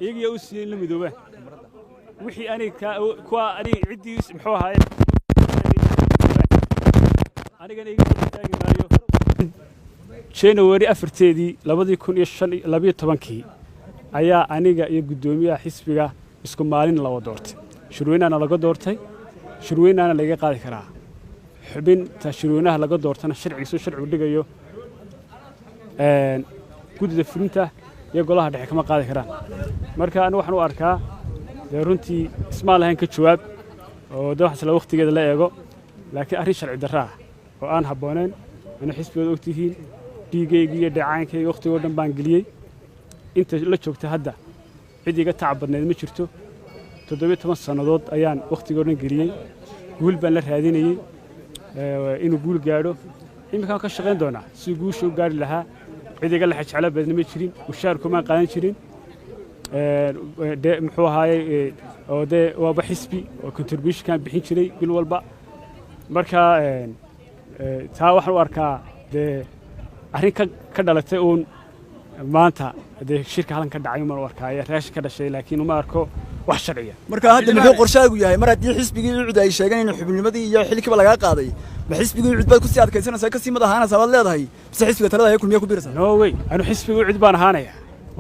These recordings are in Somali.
iyaga u siiyay la midooba wixii aniga kuwa aniga cidiis muxuu ahaay anigana iga taagi maayo January 4teedii 2012 ayaa aniga iyo gudoomiyaha xisbiga isku maalin la doortay shirweynaana laga doortay shirweynaana laga qaadi karaa xubinta shirweynaha laga doortana sharcigu dhigayo gudida fulinta iyo golaha dhexe kama qaadi karaan marka anu waxaan u arkaa runtii ismaalahayn ka jawaab oo wax la waqtigeeda la eego laakiin arrin sharci darro ah oo aan habooneen in xisbiga ogtihiin dhiigayga iyo dhacaankayga waqtiga dhan baan galiyay inta la joogta hadda cid iga tacabadneed ma jirto 17 sanadood ayaan waqtiga dhan galiyay guul baan la raadinayay inuu guul gaadho imika ka shaqeyn doona si guushu gaari lahaa cid iga la xajala badna ma jirin mushaar kuma qaadan jirin muxuu ahaayay oo waaba xisbi oo contribution kan bixin jiray bil walba marka taa waxaan u arkaa arrin ka dhalatay oo maanta shirka halan ka dhacay ma arkaaya raash ka dhashay laakiin uma arko wax sharciya marka hadda muxuu qorshaagu yahay mar haddii xisbigii cud ay sheegeen in xubnimadii iyo xilkiba laga qaaday ma xisbigii cud baad ku sii adkaysanaysaa ka sii madaxaana sabad leedahay bise xisbiga talada ay kulmiye ku biirsan no way anu xisbigii cud baan ahaanaya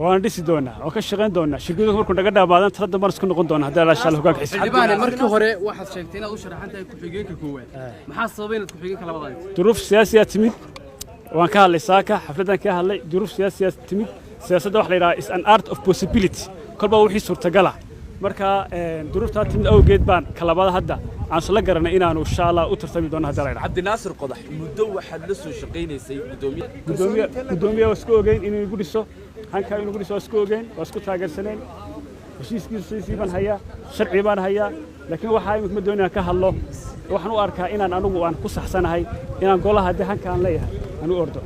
waan dhisi doonaa oo ka shaqeyn doonaa shirkadu markuu naga dhaabaadan talada mar isku noqon doona haddii la shaal hoggaanka xisbiga markii hore waxaad sheegtay inaad u sharaxantahay ku xigeenka koowaad maxaa sababay inaad ku xigeenka labaad duruuf siyaasi timid waan ka hadlay saaka xafladan ka hadlay duruuf siyaasi timid siyaasadda wax la yiraahdo is an art of possibility kolba wixii suurtagal ah marka duruufta timid awgeed baan kalabaad hadda aan soo la garanay inaanu insha Allah u tartami doono hadda la yiraahdo Cabdinaasir Qodax muddo waxaad la soo shaqeynaysay gudoomiye isku ogeyn inuu igu dhiso hanka inuu igu dhiso isku ogeyn waa isku taageersaneen heshiiskiisa baan hayaa sharci baan hayaa laakiin waxa ay ma doonayaan ka hadlo waxaan u arkaa inaan anigu aan ku saxsanahay inaan golaha hanka aan leeyahay anu ordo